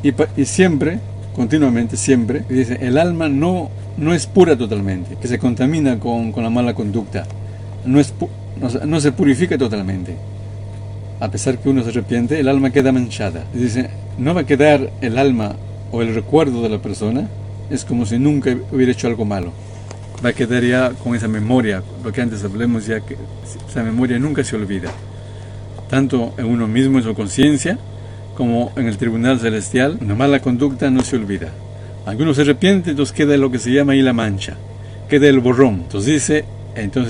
Y siempre, continuamente, siempre, dice, el alma no es pura totalmente, que se contamina con la mala conducta, no se purifica totalmente. A pesar que uno se arrepiente, el alma queda manchada. Y dice, no va a quedar el alma o el recuerdo de la persona, es como si nunca hubiera hecho algo malo. Va a quedar ya con esa memoria, lo que antes hablamos, ya que esa memoria nunca se olvida. Tanto en uno mismo, en su conciencia, como en el tribunal celestial, una mala conducta no se olvida. Aunque uno se arrepiente, entonces queda lo que se llama ahí la mancha, queda el borrón. Entonces dice,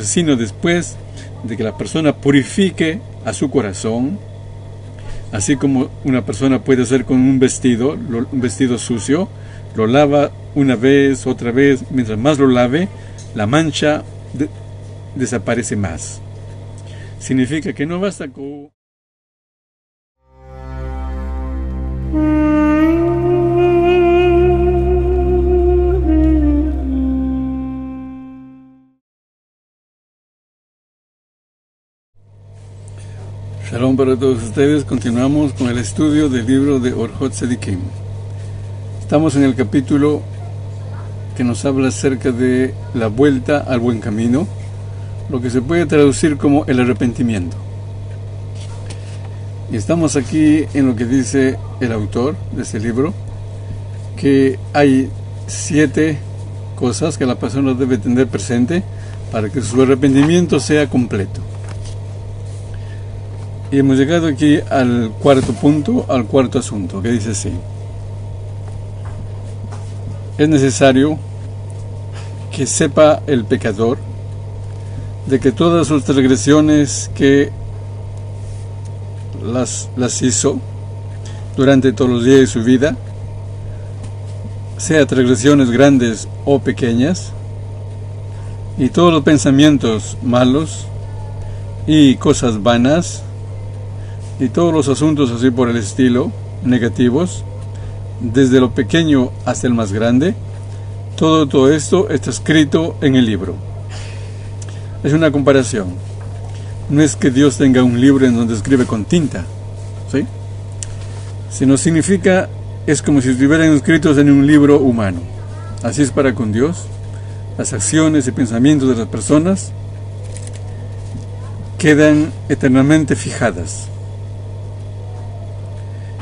sino después de que la persona purifique a su corazón, así como una persona puede hacer con un vestido sucio, lo lava una vez, otra vez, mientras más lo lave, la mancha desaparece más. Significa que no basta con... Shalom para todos ustedes. Continuamos con el estudio del libro de Orjot Tzedikim. Estamos en el capítulo que nos habla acerca de la vuelta al buen camino, lo que se puede traducir como el arrepentimiento. Y estamos aquí en lo que dice el autor de este libro, que hay 7 cosas que la persona debe tener presente para que su arrepentimiento sea completo. Y hemos llegado aquí al cuarto punto, al cuarto asunto, que dice así: es necesario que sepa el pecador de que todas sus transgresiones que las hizo durante todos los días de su vida, sea transgresiones grandes o pequeñas, y todos los pensamientos malos y cosas vanas, y todos los asuntos así por el estilo, negativos, desde lo pequeño hasta el más grande, todo esto está escrito en el libro. Es una comparación. No es que Dios tenga un libro en donde escribe con tinta, ¿sí? Sino significa, es como si estuvieran escritos en un libro humano. Así es para con Dios. Las acciones y pensamientos de las personas quedan eternamente fijadas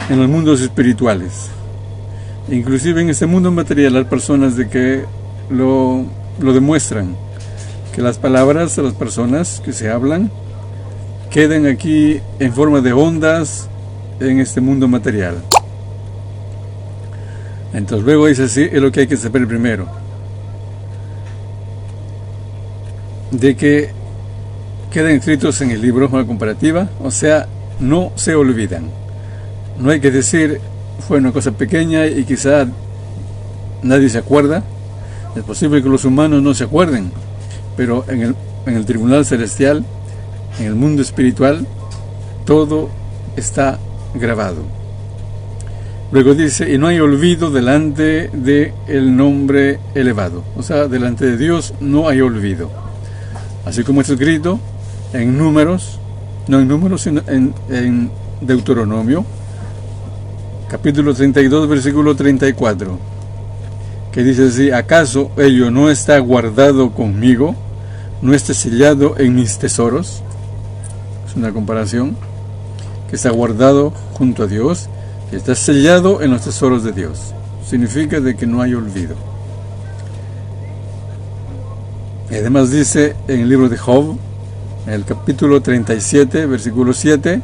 en los mundos espirituales. Inclusive en este mundo material hay personas de que lo demuestran, que las palabras de las personas que se hablan quedan aquí en forma de ondas en este mundo material. Entonces luego dice así, es lo que hay que saber primero, de que quedan escritos en el libro, una comparativa, o sea, no se olvidan. No hay que decir, fue una cosa pequeña y quizá nadie se acuerda. Es posible que los humanos no se acuerden, pero en el tribunal celestial, en el mundo espiritual, todo está grabado. Luego dice, y no hay olvido delante del nombre elevado. O sea, delante de Dios no hay olvido. Así como está escrito en Números, no en Números, sino en Deuteronomio, capítulo 32, versículo 34, que dice así: ¿acaso ello no está guardado conmigo? ¿No está sellado en mis tesoros? Es una comparación, que está guardado junto a Dios, y está sellado en los tesoros de Dios. Significa de que no hay olvido. Y además dice en el libro de Job, en el capítulo 37, versículo 7,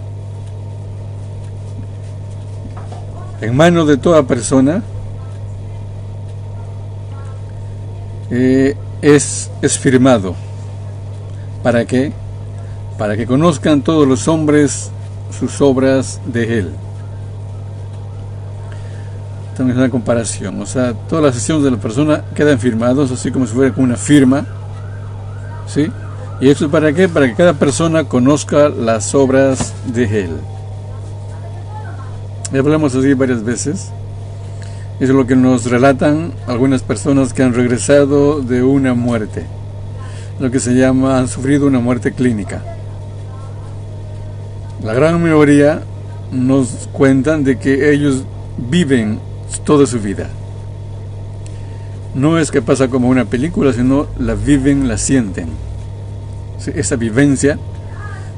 en mano de toda persona es firmado. ¿Para qué? Para que conozcan todos los hombres sus obras de él. También es una comparación, o sea, todas las acciones de la persona quedan firmados, así como si fuera con una firma, ¿sí? ¿Y esto para qué? Para que cada persona conozca las obras de él. Ya hablamos así varias veces. Eso es lo que nos relatan algunas personas que han regresado de una muerte, lo que se llama, han sufrido una muerte clínica. La gran mayoría nos cuentan de que ellos viven toda su vida. No es que pasa como una película, sino la viven, la sienten. ¿Sí? Esa vivencia,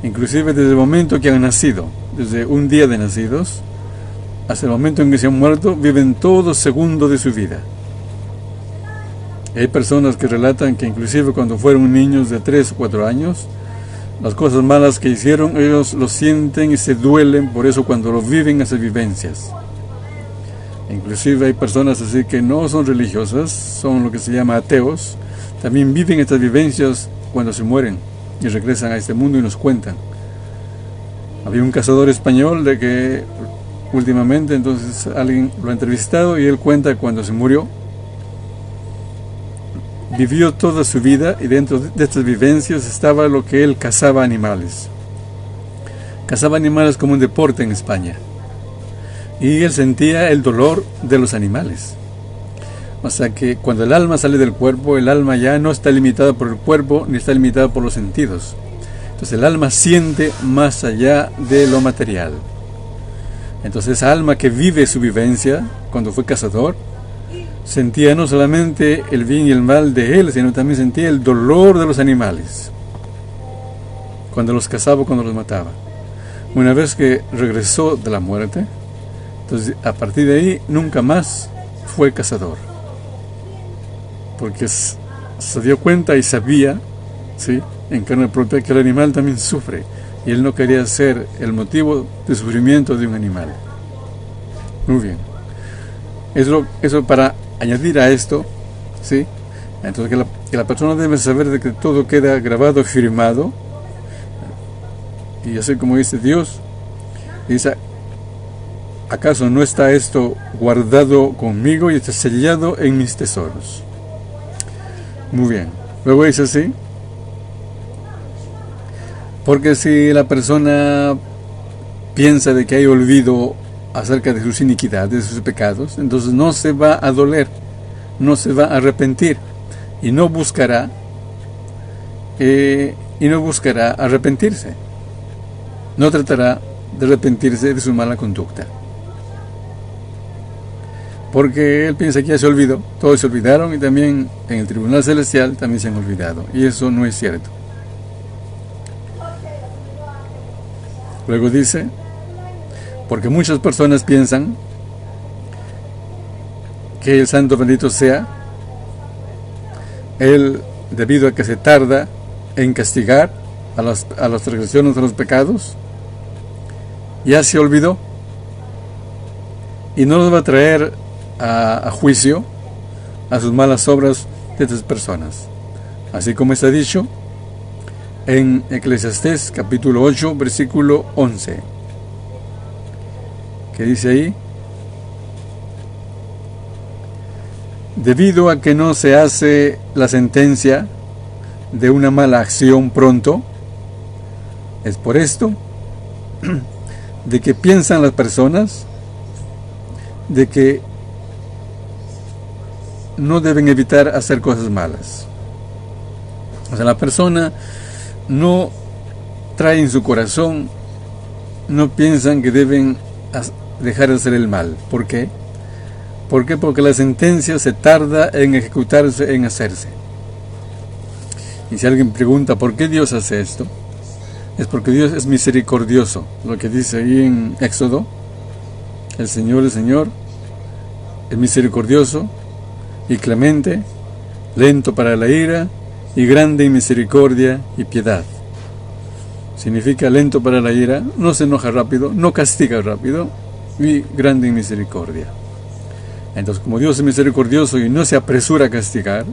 inclusive desde el momento que han nacido, desde un día de nacidos, hasta el momento en que se han muerto, viven todo segundo de su vida. Hay personas que relatan que inclusive cuando fueron niños de 3 o 4 años, las cosas malas que hicieron, ellos lo sienten y se duelen, por eso cuando lo viven, esas vivencias. Inclusive hay personas así que no son religiosas, son lo que se llama ateos, también viven estas vivencias cuando se mueren y regresan a este mundo y nos cuentan. Había un cazador español de que últimamente, entonces alguien lo ha entrevistado y él cuenta cuando se murió, vivió toda su vida y dentro de estas vivencias estaba lo que él cazaba animales. Cazaba animales como un deporte en España. Y él sentía el dolor de los animales. O sea que cuando el alma sale del cuerpo, el alma ya no está limitada por el cuerpo ni está limitada por los sentidos. Entonces el alma siente más allá de lo material. Entonces esa alma que vive su vivencia cuando fue cazador, sentía no solamente el bien y el mal de él, sino también sentía el dolor de los animales. Cuando los cazaba, cuando los mataba. Una vez que regresó de la muerte, entonces, a partir de ahí, nunca más fue cazador. Porque se dio cuenta y sabía, ¿sí?, en carne propia, que el animal también sufre. Y él no quería ser el motivo de sufrimiento de un animal. Muy bien. Eso para añadir a esto, ¿sí? Entonces, que la persona debe saber de que todo queda grabado, firmado. Y así como dice Dios, dice: ¿acaso no está esto guardado conmigo y está sellado en mis tesoros? Muy bien. Luego dice así: porque si la persona piensa de que hay olvido acerca de sus iniquidades, de sus pecados, entonces no se va a doler, no se va a arrepentir y no buscará arrepentirse. No tratará de arrepentirse de su mala conducta. Porque él piensa que ya se olvidó, todos se olvidaron y también en el tribunal celestial también se han olvidado. Y eso no es cierto. Luego dice: porque muchas personas piensan que el santo bendito sea, él, debido a que se tarda en castigar a las transgresiones de los pecados, ya se olvidó y no nos va a traer a juicio a sus malas obras de estas personas. Así como está dicho en Eclesiastés capítulo 8 versículo 11, que dice ahí: debido a que no se hace la sentencia de una mala acción pronto, es por esto de que piensan las personas de que no deben evitar hacer cosas malas. O sea, la persona no trae en su corazón, no piensan que deben dejar de hacer el mal. ¿Por qué? ¿Por qué? Porque la sentencia se tarda en ejecutarse, en hacerse. Y si alguien pregunta ¿por qué Dios hace esto? Es porque Dios es misericordioso. Lo que dice ahí en Éxodo: el Señor es misericordioso y clemente, lento para la ira y grande en misericordia y piedad. Significa lento para la ira, no se enoja rápido, no castiga rápido, y grande en misericordia. Entonces, como Dios es misericordioso y no se apresura a castigar,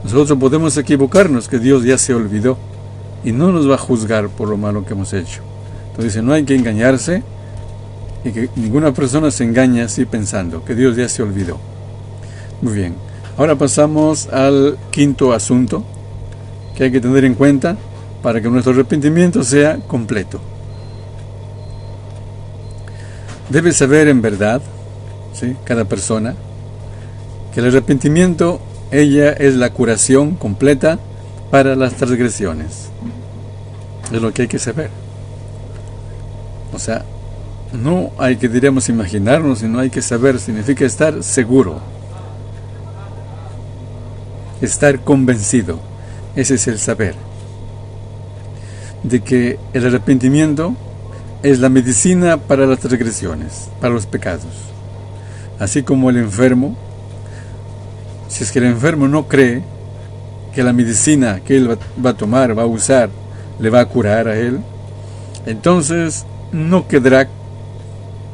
nosotros podemos equivocarnos, que Dios ya se olvidó y no nos va a juzgar por lo malo que hemos hecho. Entonces dice: no hay que engañarse, y que ninguna persona se engaña así pensando que Dios ya se olvidó. Muy bien, ahora pasamos al quinto asunto que hay que tener en cuenta para que nuestro arrepentimiento sea completo. Debe saber en verdad, ¿sí?, cada persona, que el arrepentimiento, ella es la curación completa para las transgresiones. Es lo que hay que saber. O sea, no hay que, diríamos, imaginarnos, sino hay que saber. Significa estar seguro, estar convencido. Ese es el saber, de que el arrepentimiento es la medicina para las transgresiones, para los pecados. Así como el enfermo, si es que el enfermo no cree que la medicina que él va a tomar, va a usar, le va a curar a él, entonces no querrá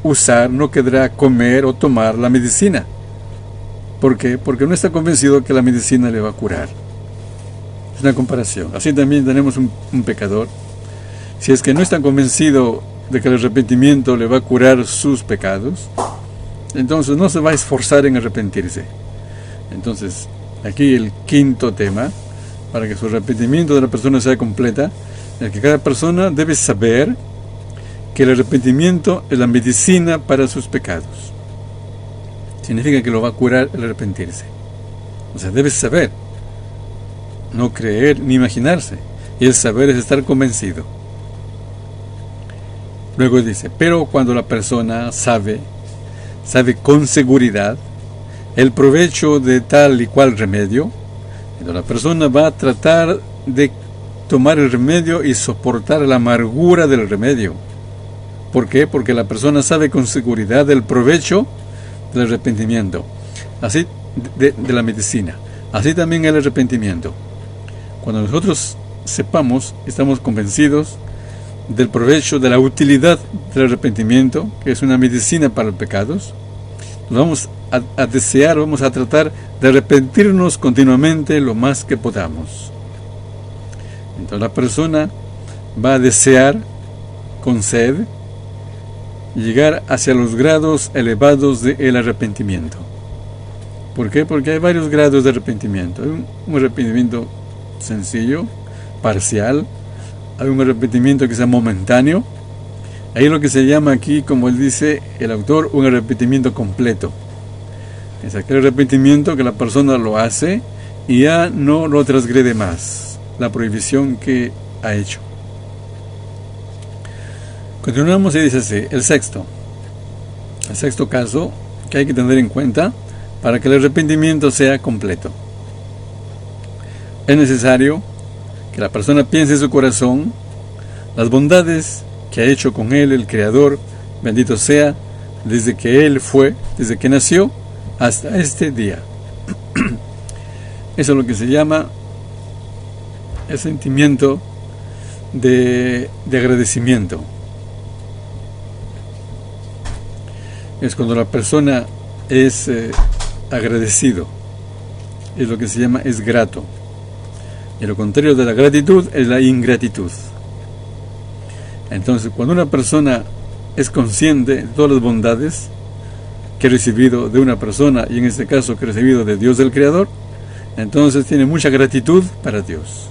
usar, no querrá comer o tomar la medicina. ¿Por qué? Porque no está convencido que la medicina le va a curar. Es una comparación. Así también tenemos un pecador. Si es que no está convencido de que el arrepentimiento le va a curar sus pecados, entonces no se va a esforzar en arrepentirse. Entonces, aquí el quinto tema, para que su arrepentimiento de la persona sea completa, es que cada persona debe saber que el arrepentimiento es la medicina para sus pecados. Significa que lo va a curar el arrepentirse. O sea, debes saber, no creer ni imaginarse. Y el saber es estar convencido. Luego dice, pero cuando la persona sabe con seguridad el provecho de tal y cual remedio, entonces la persona va a tratar de tomar el remedio y soportar la amargura del remedio. ¿Por qué? Porque la persona sabe con seguridad el provecho del arrepentimiento, así de la medicina. Así también el arrepentimiento. Cuando nosotros sepamos, estamos convencidos del provecho, de la utilidad del arrepentimiento, que es una medicina para los pecados, nos vamos a desear, vamos a tratar de arrepentirnos continuamente lo más que podamos. Entonces la persona va a desear con sed llegar hacia los grados elevados del arrepentimiento. ¿Por qué? Porque hay varios grados de arrepentimiento. Hay un arrepentimiento sencillo, parcial. Hay un arrepentimiento que sea momentáneo. Hay lo que se llama aquí, como él dice, el autor, un arrepentimiento completo. Es aquel arrepentimiento que la persona lo hace y ya no lo transgrede más, la prohibición que ha hecho. Continuamos y dice así, el sexto caso que hay que tener en cuenta para que el arrepentimiento sea completo. Es necesario que la persona piense en su corazón las bondades que ha hecho con él el Creador, bendito sea, desde que nació hasta este día. Eso es lo que se llama el sentimiento de agradecimiento. Es cuando la persona es agradecido, es lo que se llama es grato. Y lo contrario de la gratitud es la ingratitud. Entonces, cuando una persona es consciente de todas las bondades que ha recibido de una persona, y en este caso que ha recibido de Dios del Creador, entonces tiene mucha gratitud para Dios.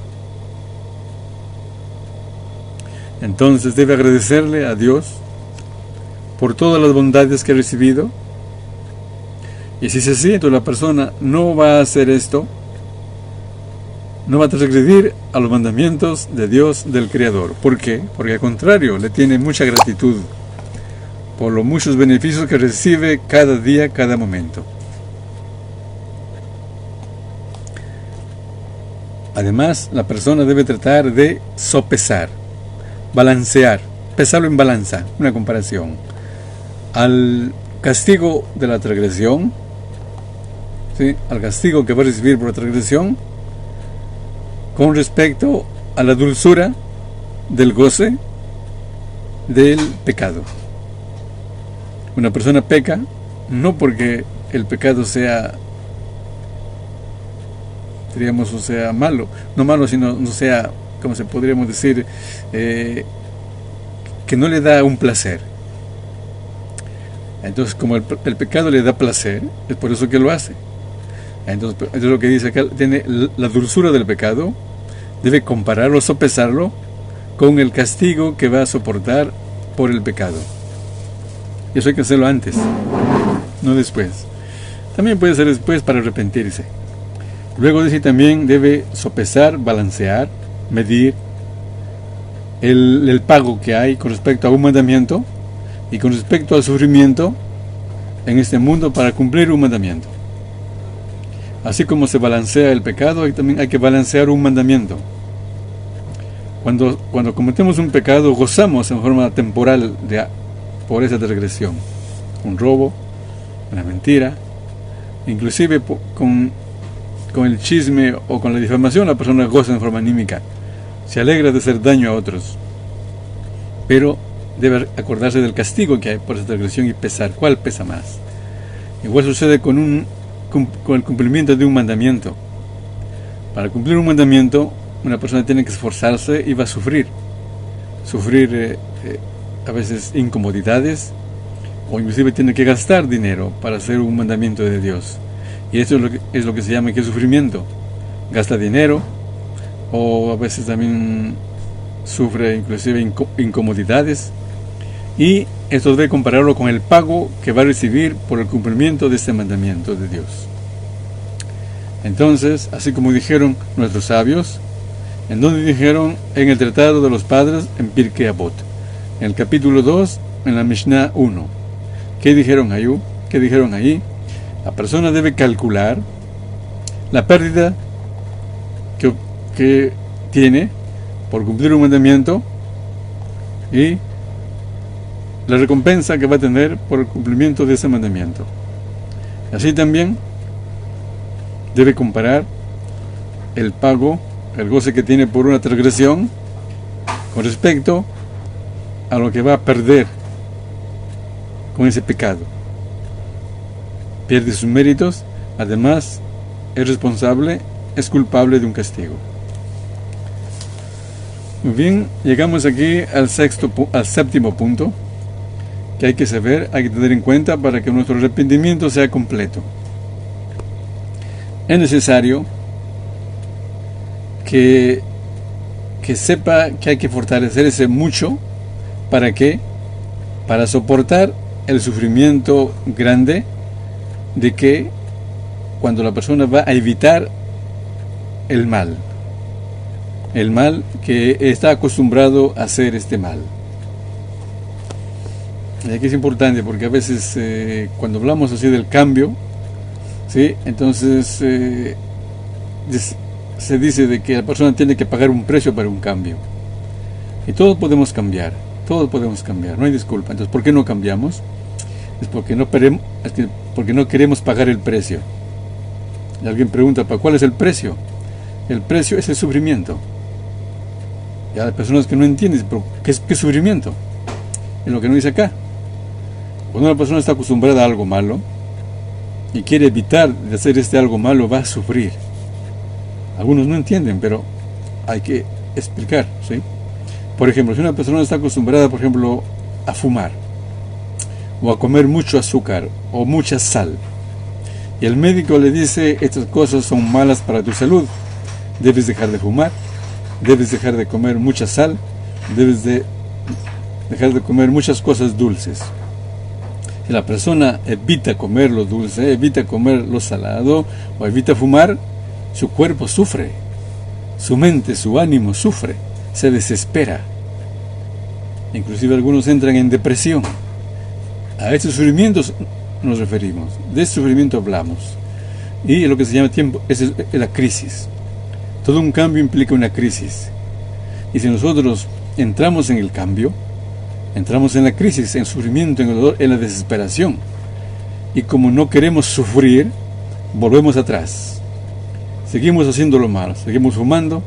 Entonces debe agradecerle a Dios por todas las bondades que ha recibido. Y si es así, entonces la persona no va a hacer esto, no va a transgredir a los mandamientos de Dios del Creador. ¿Por qué? Porque al contrario, le tiene mucha gratitud por los muchos beneficios que recibe cada día, cada momento. Además, la persona debe tratar de sopesar, balancear, pesarlo en balanza, una comparación, al castigo de la transgresión, ¿sí?, al castigo que va a recibir por la transgresión, con respecto a la dulzura del goce del pecado. Una persona peca no porque el pecado sea, diríamos, o sea malo, no malo, sino no sea, como se podríamos decir, que no le da un placer. Entonces, como el pecado le da placer, es por eso que lo hace. Entonces, es lo que dice acá, tiene la dulzura del pecado, debe compararlo, sopesarlo con el castigo que va a soportar por el pecado. Y eso hay que hacerlo antes, no después. También puede ser después para arrepentirse. Luego dice también debe sopesar, balancear, medir el pago que hay con respecto a un mandamiento y con respecto al sufrimiento en este mundo para cumplir un mandamiento. Así como se balancea el pecado, también hay que balancear un mandamiento. Cuando cometemos un pecado, gozamos en forma temporal por esa transgresión. Un robo, una mentira, inclusive con el chisme o con la difamación, la persona goza en forma anímica, se alegra de hacer daño a otros, pero debe acordarse del castigo que hay por esa transgresión y pesar cuál pesa más. Igual sucede con el cumplimiento de un mandamiento. Para cumplir un mandamiento, una persona tiene que esforzarse y va a sufrir a veces incomodidades, o inclusive tiene que gastar dinero para hacer un mandamiento de Dios. Y esto es lo que se llama que sufrimiento. Gasta dinero, o a veces también sufre inclusive incomodidades, y esto debe compararlo con el pago que va a recibir por el cumplimiento de este mandamiento de Dios. Entonces, así como dijeron nuestros sabios, ¿en dónde dijeron? En el Tratado de los Padres, en Pirkei Avot, en el capítulo 2, en la Mishnah 1. ¿Qué dijeron ahí? La persona debe calcular la pérdida que tiene por cumplir un mandamiento y la recompensa que va a tener por el cumplimiento de ese mandamiento. Así también debe comparar el pago, el goce que tiene por una transgresión con respecto a lo que va a perder con ese pecado. Pierde sus méritos, además es culpable de un castigo. Muy bien, llegamos aquí al séptimo punto que hay que saber, hay que tener en cuenta para que nuestro arrepentimiento sea completo. Es necesario que sepa que hay que fortalecerse mucho. ¿Para qué? Para soportar el sufrimiento grande de que cuando la persona va a evitar el mal que está acostumbrado a hacer este mal. Y aquí es importante porque a veces cuando hablamos así del cambio, ¿sí? Entonces se dice de que la persona tiene que pagar un precio para un cambio, y todos podemos cambiar, no hay disculpa. Entonces, ¿por qué no cambiamos? Es porque no queremos pagar el precio. Y alguien pregunta, ¿para cuál es el precio? El precio es el sufrimiento. Y hay personas que no entienden, ¿pero qué sufrimiento? Es lo que no dice acá. Cuando una persona está acostumbrada a algo malo y quiere evitar de hacer algo malo, va a sufrir. Algunos no entienden, pero hay que explicar, ¿sí? Por ejemplo, si una persona está acostumbrada, por ejemplo, a fumar, o a comer mucho azúcar, o mucha sal, y el médico le dice, estas cosas son malas para tu salud, debes dejar de fumar, debes dejar de comer mucha sal, debes de dejar de comer muchas cosas dulces. Si la persona evita comer lo dulce, evita comer lo salado, o evita fumar, su cuerpo sufre, su mente, su ánimo sufre, se desespera. Inclusive algunos entran en depresión. A estos sufrimientos nos referimos, de este sufrimiento hablamos. Y lo que se llama tiempo es la crisis. Todo un cambio implica una crisis. Y si nosotros entramos en el cambio, entramos en la crisis, en el sufrimiento, en el dolor, en la desesperación. Y como no queremos sufrir, volvemos atrás. Seguimos haciendo lo malo, seguimos fumando,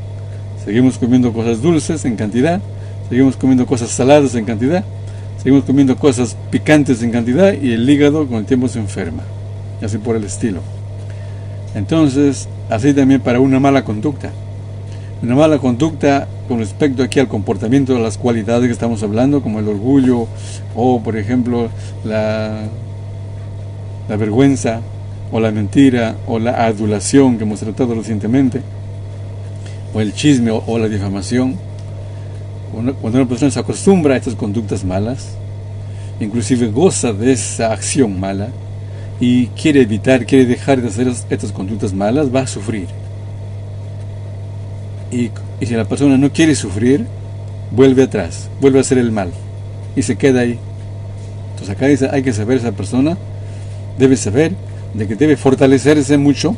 seguimos comiendo cosas dulces en cantidad, seguimos comiendo cosas saladas en cantidad, seguimos comiendo cosas picantes en cantidad, y el hígado con el tiempo se enferma, y así por el estilo. Entonces, así también para una mala conducta. Una mala conducta con respecto aquí al comportamiento de las cualidades que estamos hablando, como el orgullo, o por ejemplo la vergüenza, o la mentira, o la adulación que hemos tratado recientemente, o el chisme, o la difamación. Cuando una persona se acostumbra a estas conductas malas, inclusive goza de esa acción mala, y quiere dejar de hacer estas conductas malas, va a sufrir. Y si la persona no quiere sufrir, vuelve atrás, vuelve a hacer el mal, y se queda ahí. Entonces acá dice, hay que saber, esa persona debe saber de que debe fortalecerse mucho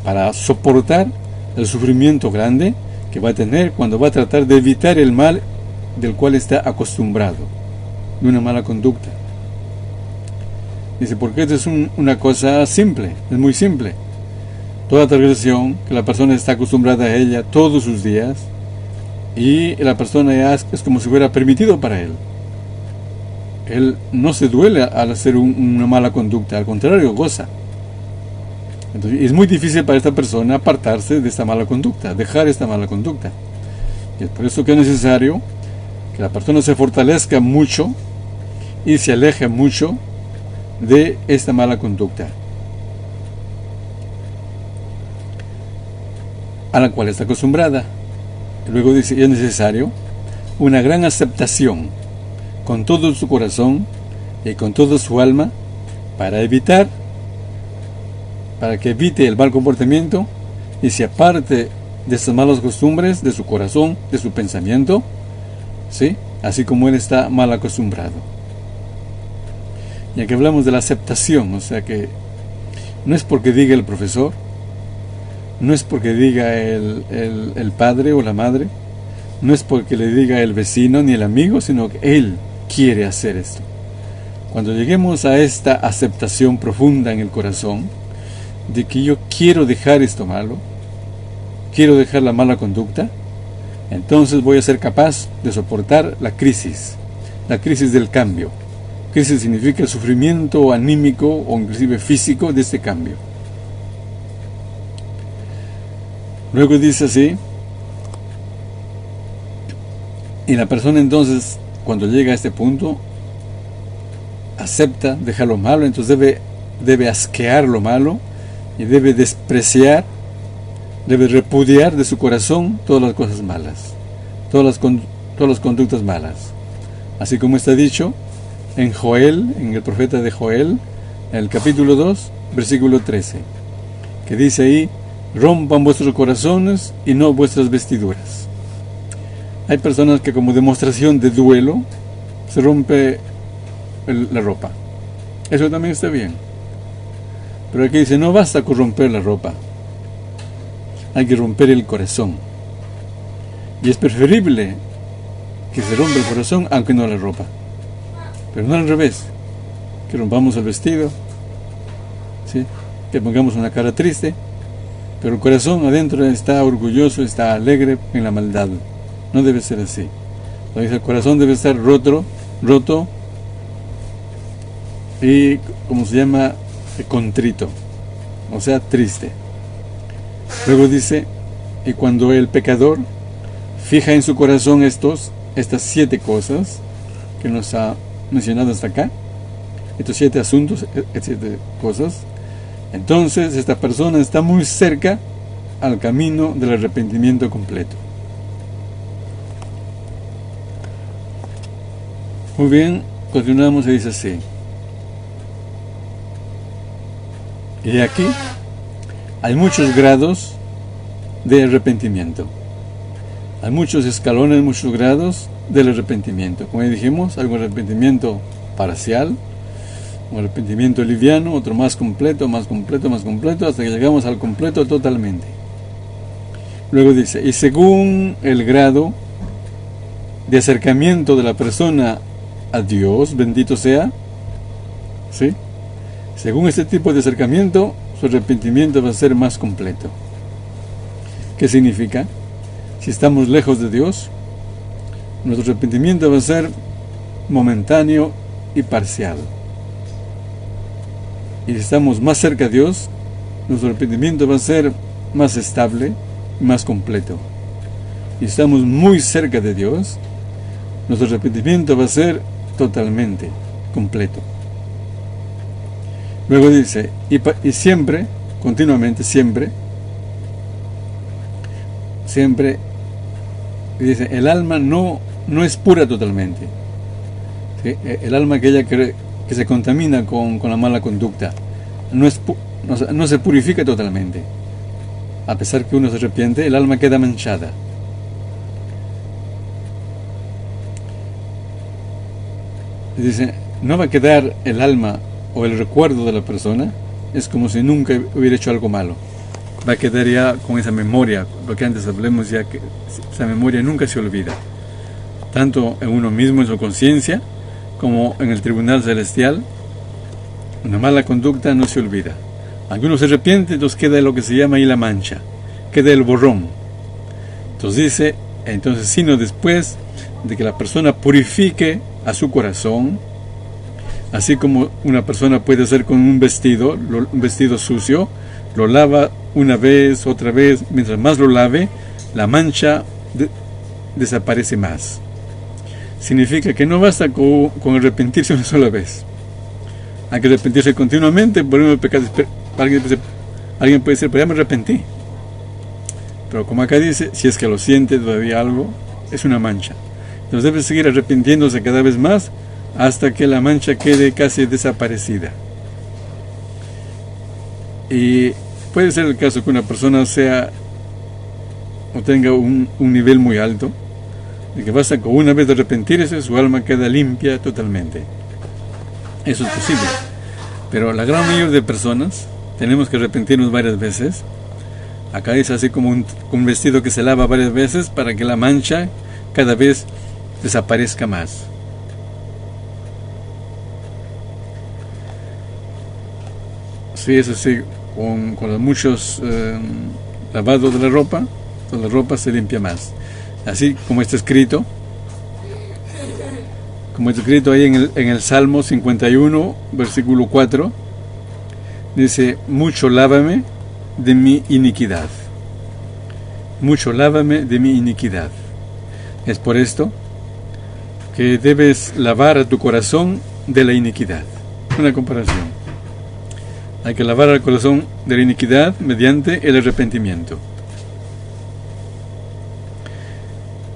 para soportar el sufrimiento grande que va a tener cuando va a tratar de evitar el mal del cual está acostumbrado, de una mala conducta. Dice, porque esto es una cosa simple, es muy simple. Toda transgresión que la persona está acostumbrada a ella todos sus días, y la persona ya es como si fuera permitido para él. Él no se duele al hacer una mala conducta, al contrario, goza. Entonces, es muy difícil para esta persona apartarse de esta mala conducta, dejar esta mala conducta. Y es por eso que es necesario que la persona se fortalezca mucho y se aleje mucho de esta mala conducta a la cual está acostumbrada. Luego dice, es necesario una gran aceptación con todo su corazón y con toda su alma para que evite el mal comportamiento y se aparte de estas malas costumbres de su corazón, de su pensamiento, ¿sí? Así como él está mal acostumbrado. Y aquí hablamos de la aceptación, o sea que no es porque diga el profesor, no es porque diga el padre o la madre, no es porque le diga el vecino ni el amigo, sino que él quiere hacer esto. Cuando lleguemos a esta aceptación profunda en el corazón, de que yo quiero dejar esto malo, quiero dejar la mala conducta, entonces voy a ser capaz de soportar la crisis del cambio. Crisis significa el sufrimiento anímico o inclusive físico de este cambio. Luego dice así, y la persona entonces, cuando llega a este punto, acepta dejar lo malo, entonces debe asquear lo malo y debe despreciar, debe repudiar de su corazón todas las cosas malas, todas las conductas malas. Así como está dicho en Joel, en el profeta de Joel, en el capítulo 2, versículo 13, que dice ahí, rompan vuestros corazones y no vuestras vestiduras. Hay personas que como demostración de duelo se rompe la ropa. Eso también está bien. Pero aquí dice, no basta con romper la ropa, hay que romper el corazón. Y es preferible que se rompa el corazón aunque no la ropa. Pero no al revés, que rompamos el vestido, ¿sí? Que pongamos una cara triste, pero el corazón adentro está orgulloso, está alegre en la maldad. No debe ser así. Entonces el corazón debe estar roto y, como se llama, contrito, o sea, triste. Luego dice, y cuando el pecador fija en su corazón estas 7 cosas que nos ha mencionado hasta acá, estos 7 asuntos, 7 cosas, entonces esta persona está muy cerca al camino del arrepentimiento completo. Muy bien, continuamos y dice así. Y aquí hay muchos grados de arrepentimiento. Hay muchos escalones, muchos grados del arrepentimiento. Como ya dijimos, hay un arrepentimiento parcial, un arrepentimiento liviano, otro más completo, hasta que llegamos al completo totalmente. Luego dice, y según el grado de acercamiento de la persona a Dios, bendito sea, ¿sí? Según este tipo de acercamiento, su arrepentimiento va a ser más completo. ¿Qué significa? Si estamos lejos de Dios, nuestro arrepentimiento va a ser momentáneo y parcial. Y si estamos más cerca de Dios, nuestro arrepentimiento va a ser más estable y más completo. Y si estamos muy cerca de Dios, nuestro arrepentimiento va a ser totalmente completo. Luego dice, y siempre, continuamente, siempre, dice, el alma no es pura totalmente. ¿Sí? El alma que se contamina con la mala conducta, no se purifica totalmente. A pesar que uno se arrepiente, el alma queda manchada. Dice, no va a quedar el alma o el recuerdo de la persona, es como si nunca hubiera hecho algo malo. Va a quedar ya con esa memoria, lo que antes hablemos, ya que esa memoria nunca se olvida, tanto en uno mismo, en su conciencia, como en el tribunal celestial. Una mala conducta no se olvida. Aunque uno se arrepiente, entonces queda lo que se llama ahí la mancha, queda el borrón. Entonces dice, sino después de que la persona purifique a su corazón, así como una persona puede hacer con un vestido sucio, lo lava una vez, otra vez, mientras más lo lave, la mancha desaparece más. Significa que no basta con arrepentirse una sola vez. Hay que arrepentirse continuamente por un pecado. Alguien puede decir, pero ya me arrepentí. Pero como acá dice, si es que lo siente todavía algo, es una mancha. Entonces debe seguir arrepintiéndose cada vez más hasta que la mancha quede casi desaparecida. Y puede ser el caso que una persona tenga un nivel muy alto, de que basta con una vez de arrepentirse, su alma queda limpia totalmente. Eso es posible. Pero la gran mayoría de personas tenemos que arrepentirnos varias veces. Acá es así como un vestido que se lava varias veces para que la mancha cada vez desaparezca más. Sí, es así, con los muchos lavados de la ropa, entonces la ropa se limpia más. Así como está escrito ahí en el Salmo 51, versículo 4, dice, mucho lávame de mi iniquidad. Mucho lávame de mi iniquidad. Es por esto que debes lavar a tu corazón de la iniquidad. Una comparación. Hay que lavar al corazón de la iniquidad mediante el arrepentimiento.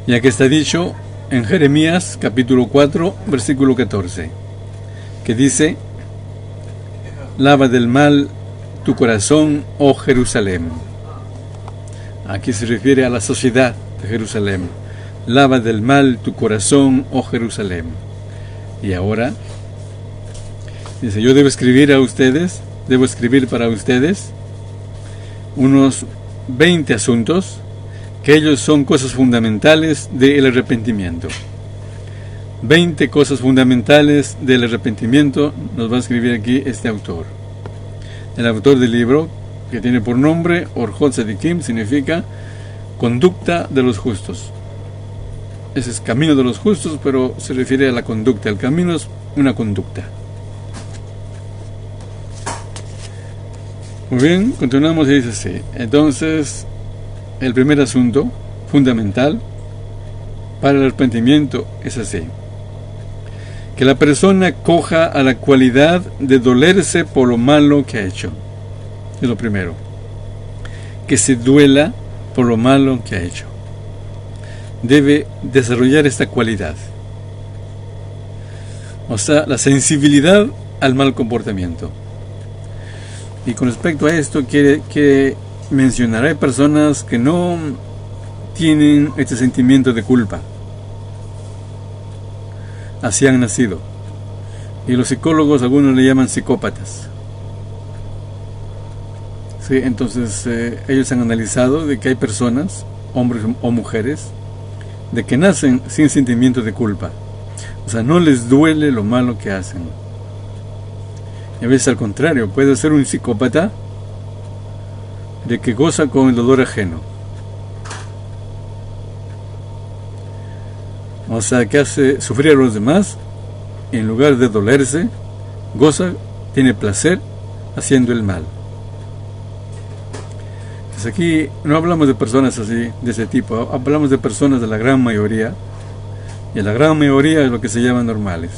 Ya que está dicho en Jeremías capítulo 4, versículo 14, que dice, lava del mal tu corazón, oh Jerusalén. Aquí se refiere a la sociedad de Jerusalén. Lava del mal tu corazón, oh Jerusalén. Y ahora dice, yo debo escribir para ustedes unos 20 asuntos que ellos son cosas fundamentales del arrepentimiento. 20 cosas fundamentales del arrepentimiento nos va a escribir aquí este autor. El autor del libro, que tiene por nombre Orjot Tzadikim, significa conducta de los justos. Ese es camino de los justos, pero se refiere a la conducta. El camino es una conducta. Muy bien, continuamos y dice así. Entonces, el primer asunto fundamental para el arrepentimiento es así: que la persona coja a la cualidad de dolerse por lo malo que ha hecho. Es lo primero. Que se duela por lo malo que ha hecho. Debe desarrollar esta cualidad. O sea, la sensibilidad al mal comportamiento. Y con respecto a esto, quiere mencionar, hay personas que no tienen este sentimiento de culpa. Así han nacido. Y los psicólogos, algunos le llaman psicópatas. Sí, entonces ellos han analizado de que hay personas, hombres o mujeres, de que nacen sin sentimiento de culpa. O sea, no les duele lo malo que hacen. Y a veces al contrario, puede ser un psicópata de que goza con el dolor ajeno. O sea, que hace sufrir a los demás, y en lugar de dolerse, goza, tiene placer haciendo el mal. Entonces aquí no hablamos de personas así, de ese tipo, hablamos de personas de la gran mayoría, y la gran mayoría es lo que se llaman normales.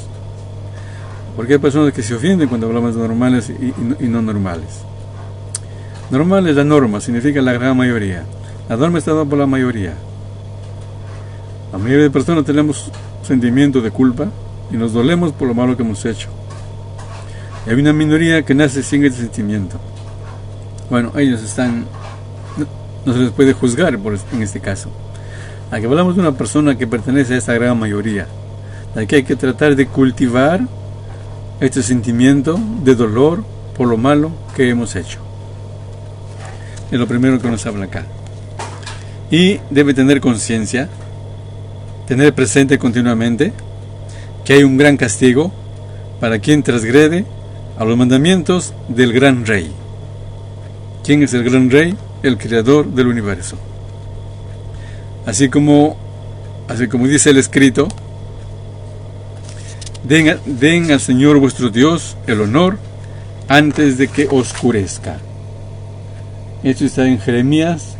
Porque hay personas que se ofenden cuando hablamos de normales y no normales. Normal es la norma, significa la gran mayoría. La norma está dada por la mayoría. La mayoría de personas tenemos sentimiento de culpa y nos dolemos por lo malo que hemos hecho. Y hay una minoría que nace sin ese sentimiento. Bueno, ellos no se les puede juzgar en este caso. Aquí hablamos de una persona que pertenece a esta gran mayoría, la que hay que tratar de cultivar este sentimiento de dolor por lo malo que hemos hecho. Es lo primero que nos habla acá. Y debe tener conciencia, tener presente continuamente que hay un gran castigo para quien transgrede a los mandamientos del gran rey. ¿Quién es el gran rey? El creador del universo. Así como dice el escrito, den al Señor vuestro Dios el honor antes de que oscurezca. Esto está en Jeremías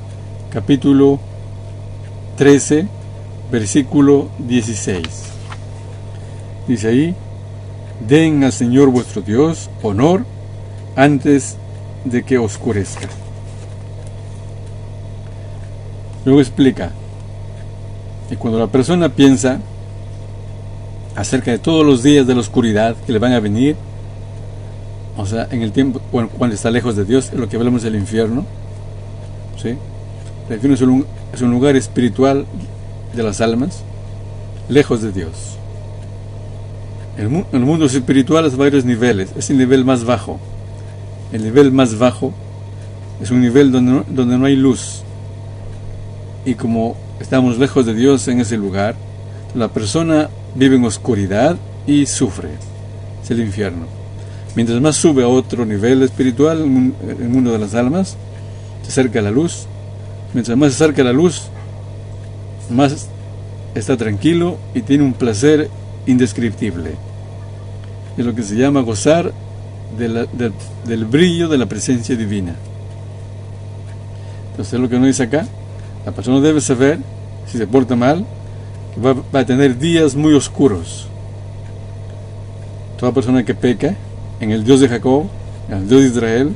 capítulo 13, versículo 16. Dice ahí: den al Señor vuestro Dios honor antes de que oscurezca. Luego explica que cuando la persona piensa acerca de todos los días de la oscuridad que le van a venir, o sea, en el tiempo cuando está lejos de Dios, es lo que hablamos del infierno, ¿sí? El infierno es un lugar espiritual de las almas, lejos de Dios. El mundo espiritual es varios niveles. Es el nivel más bajo. El nivel más bajo es un nivel donde no hay luz. Y como estamos lejos de Dios en ese lugar, la persona vive en oscuridad y sufre. Es el infierno. Mientras más sube a otro nivel espiritual, el mundo de las almas, se acerca a la luz. Mientras más se acerca a la luz, más está tranquilo y tiene un placer indescriptible. Es lo que se llama gozar del brillo de la presencia divina. Entonces, lo que nos dice acá, la persona debe saber, si se porta mal, que va a tener días muy oscuros. Toda persona que peca en el Dios de Jacob, en el Dios de Israel,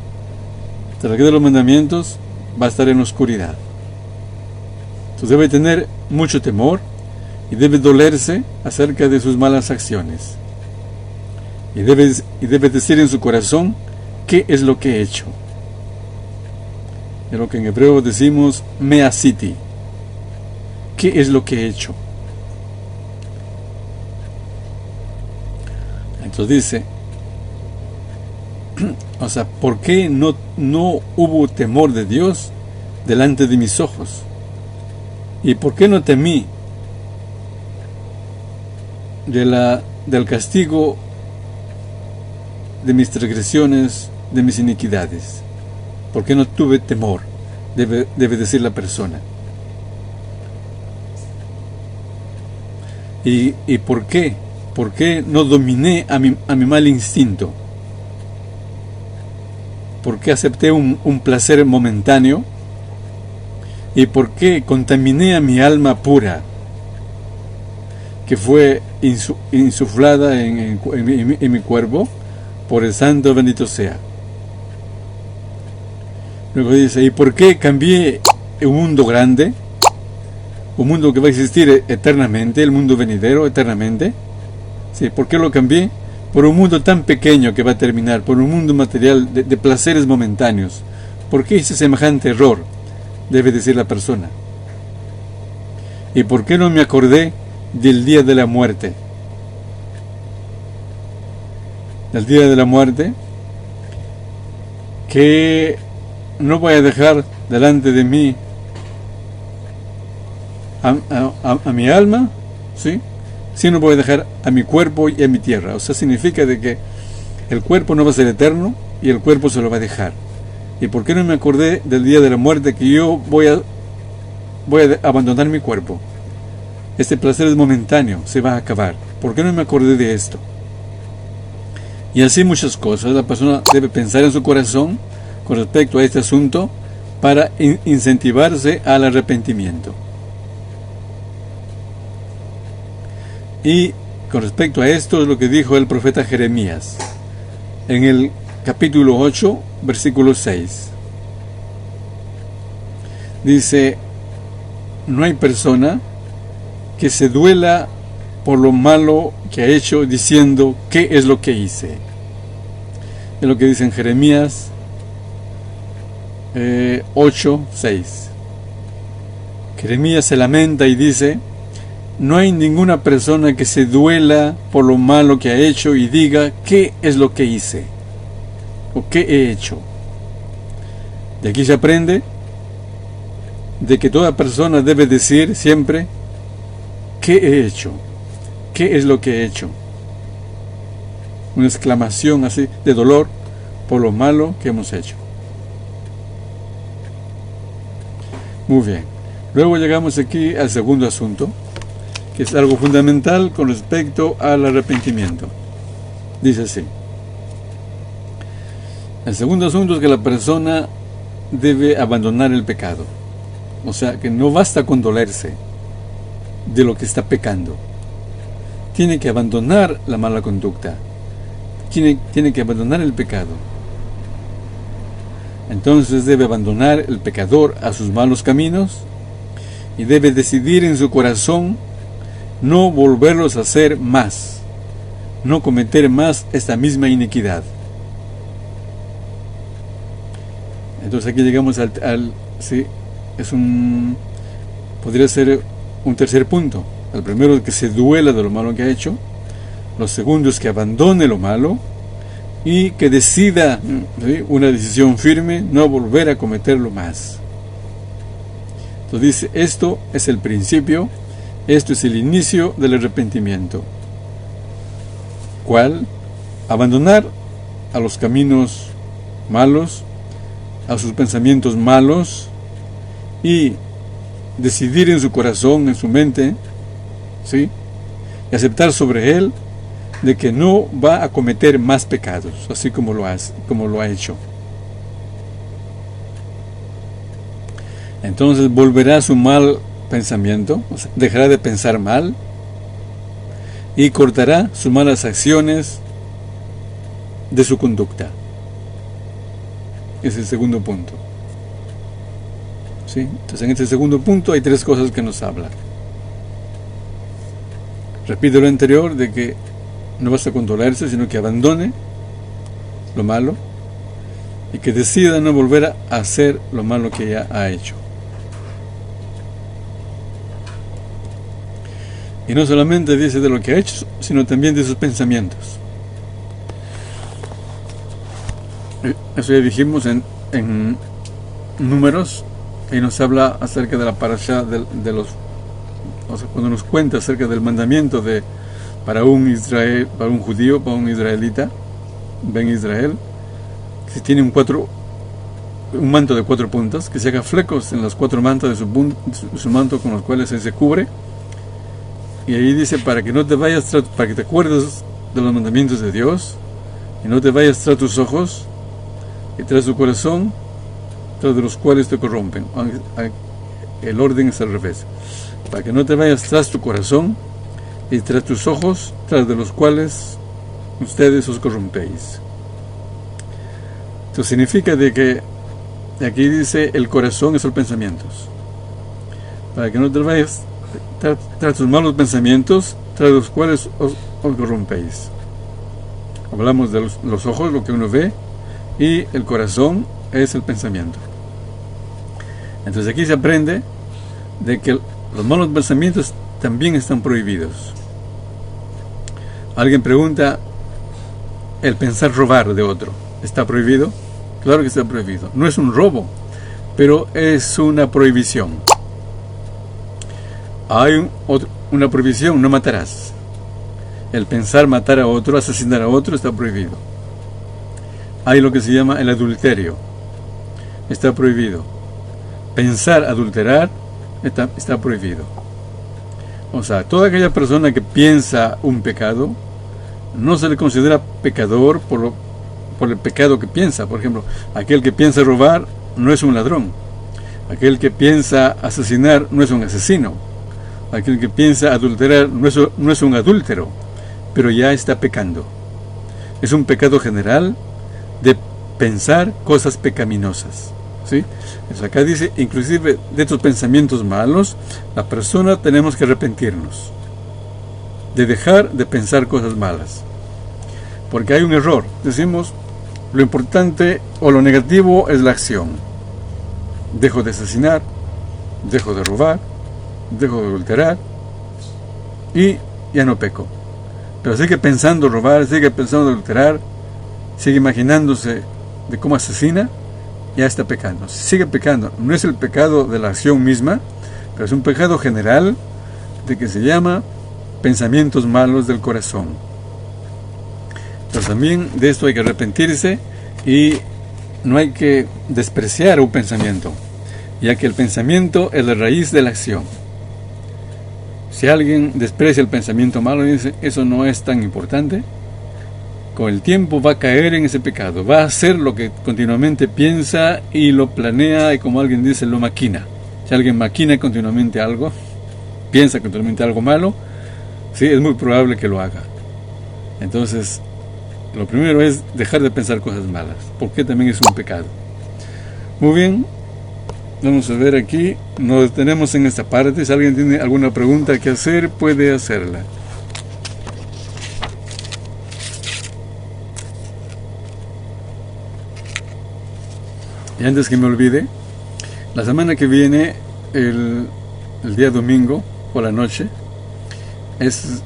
transgrede los mandamientos, va a estar en oscuridad. Entonces debe tener mucho temor y debe dolerse acerca de sus malas acciones. Y debe decir en su corazón: ¿qué es lo que he hecho? Es lo que en hebreo decimos measiti. ¿Qué es lo que he hecho? Entonces dice, o sea, ¿por qué no hubo temor de Dios delante de mis ojos? ¿Y por qué no temí del castigo de mis transgresiones, de mis iniquidades? ¿Por qué no tuve temor? Debe decir la persona. ¿Y por qué? ¿Por qué no dominé a mi mal instinto? ¿Por qué acepté un placer momentáneo? ¿Y por qué contaminé a mi alma pura, que fue insuflada en mi cuerpo por el Santo bendito sea? Luego dice, ¿y por qué cambié un mundo grande? Un mundo que va a existir eternamente, el mundo venidero eternamente. ¿Sí? ¿Por qué lo cambié? Por un mundo tan pequeño que va a terminar, por un mundo material de placeres momentáneos. ¿Por qué hice semejante error? Debe decir la persona. ¿Y por qué no me acordé del día de la muerte? Del día de la muerte, que no voy a dejar delante de mí a mi alma, ¿sí? Sino voy a dejar a mi cuerpo y a mi tierra. O sea, significa de que el cuerpo no va a ser eterno y el cuerpo se lo va a dejar. ¿Y por qué no me acordé del día de la muerte, que yo voy a abandonar mi cuerpo? Este placer es momentáneo, se va a acabar. ¿Por qué no me acordé de esto? Y así muchas cosas. La persona debe pensar en su corazón con respecto a este asunto para incentivarse al arrepentimiento. Y con respecto a esto es lo que dijo el profeta Jeremías en el capítulo 8, versículo 6. Dice, no hay persona que se duela por lo malo que ha hecho, diciendo, ¿qué es lo que hice? Es lo que dice en Jeremías 8, 6. Jeremías se lamenta y dice, no hay ninguna persona que se duela por lo malo que ha hecho y diga qué es lo que hice o qué he hecho. De aquí se aprende de que toda persona debe decir siempre qué he hecho, qué es lo que he hecho. Una exclamación así de dolor por lo malo que hemos hecho. Muy bien. Luego llegamos aquí al segundo asunto, que es algo fundamental con respecto al arrepentimiento. Dice así: el segundo asunto es que la persona debe abandonar el pecado. O sea, que no basta con dolerse de lo que está pecando. Tiene que abandonar la mala conducta. Tiene que abandonar el pecado. Entonces debe abandonar el pecador a sus malos caminos y debe decidir en su corazón no volverlos a hacer más, no cometer más esta misma iniquidad. Entonces aquí llegamos sí, podría ser un tercer punto. El primero es que se duela de lo malo que ha hecho. Lo segundo es que abandone lo malo y que decida, ¿sí?, una decisión firme, no volver a cometerlo más. Entonces dice, esto es el principio, esto es el inicio del arrepentimiento. ¿Cuál? Abandonar a los caminos malos, a sus pensamientos malos, y decidir en su corazón, en su mente, ¿sí?, y aceptar sobre él de que no va a cometer más pecados, así como lo ha hecho. Entonces volverá a su mal pensamiento, o sea, dejará de pensar mal y cortará sus malas acciones de su conducta. Es el segundo punto. ¿Sí? Entonces en este segundo punto hay tres cosas que nos habla. Repito lo anterior, de que no basta con dolerse, sino que abandone lo malo y que decida no volver a hacer lo malo que ya ha hecho. Y no solamente dice de lo que ha hecho, sino también de sus pensamientos. Eso ya dijimos en Números, que nos habla acerca de la parashá de los, o sea, cuando nos cuenta acerca del mandamiento para un judío, para un israelita, Ben Israel, que tiene un manto de 4 puntas, que se haga flecos en las 4 mantas de su manto con los cuales se cubre. Y ahí dice, para que te acuerdes de los mandamientos de Dios, y no te vayas tras tus ojos, y tras tu corazón, tras de los cuales te corrompen. El orden es al revés. Para que no te vayas tras tu corazón, y tras tus ojos, tras de los cuales ustedes os corrompéis. Esto significa de que aquí dice el corazón es los pensamientos. Para que no te vayas tras tus malos pensamientos, tras los cuales os corrompéis. Hablamos de los ojos, lo que uno ve, y el corazón es el pensamiento. Entonces aquí se aprende de que los malos pensamientos también están prohibidos. Alguien pregunta, ¿el pensar robar de otro está prohibido? Claro que está prohibido. No es un robo, pero es una prohibición. Hay una prohibición, no matarás. El pensar matar a otro, asesinar a otro, está prohibido. Hay lo que se llama el adulterio. Está prohibido. Pensar adulterar está prohibido. O sea, toda aquella persona que piensa un pecado, no se le considera pecador por el pecado que piensa. Por ejemplo, aquel que piensa robar no es un ladrón. Aquel que piensa asesinar no es un asesino. Aquel que piensa adulterar no es un adúltero, pero ya está pecando. Es un pecado general de pensar cosas pecaminosas. ¿Sí? Eso acá dice, inclusive de estos pensamientos malos, la persona tenemos que arrepentirnos de dejar de pensar cosas malas, porque hay un error. Decimos, lo importante o lo negativo es la acción. Dejo de asesinar, dejo de robar, dejo de adulterar, y ya no pecó. Pero sigue pensando robar, sigue pensando adulterar, sigue imaginándose de cómo asesina, ya está pecando. Sigue pecando. No es el pecado de la acción misma, pero es un pecado general de que se llama pensamientos malos del corazón. Entonces también de esto hay que arrepentirse y no hay que despreciar un pensamiento, ya que el pensamiento es la raíz de la acción. Si alguien desprecia el pensamiento malo y dice, eso no es tan importante, con el tiempo va a caer en ese pecado, va a hacer lo que continuamente piensa y lo planea y, como alguien dice, lo maquina. Si alguien maquina continuamente algo, piensa continuamente algo malo, sí, es muy probable que lo haga. Entonces, lo primero es dejar de pensar cosas malas, porque también es un pecado. Muy bien, vamos a ver aquí, nos detenemos en esta parte. Si alguien tiene alguna pregunta que hacer, puede hacerla. Y antes que me olvide, la semana que viene, el día domingo por la noche, es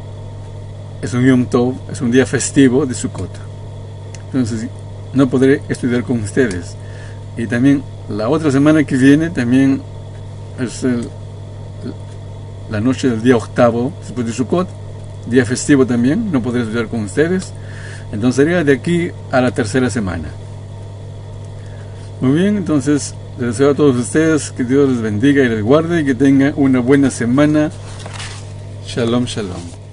un Yom Tov, es un día festivo de Sukkot. Entonces no podré estudiar con ustedes. Y también la otra semana que viene también es la noche del día octavo después de Sukkot, día festivo también, no podré estudiar con ustedes. Entonces sería de aquí a la tercera semana. Muy bien, entonces les deseo a todos ustedes que Dios les bendiga y les guarde y que tengan una buena semana. Shalom, shalom.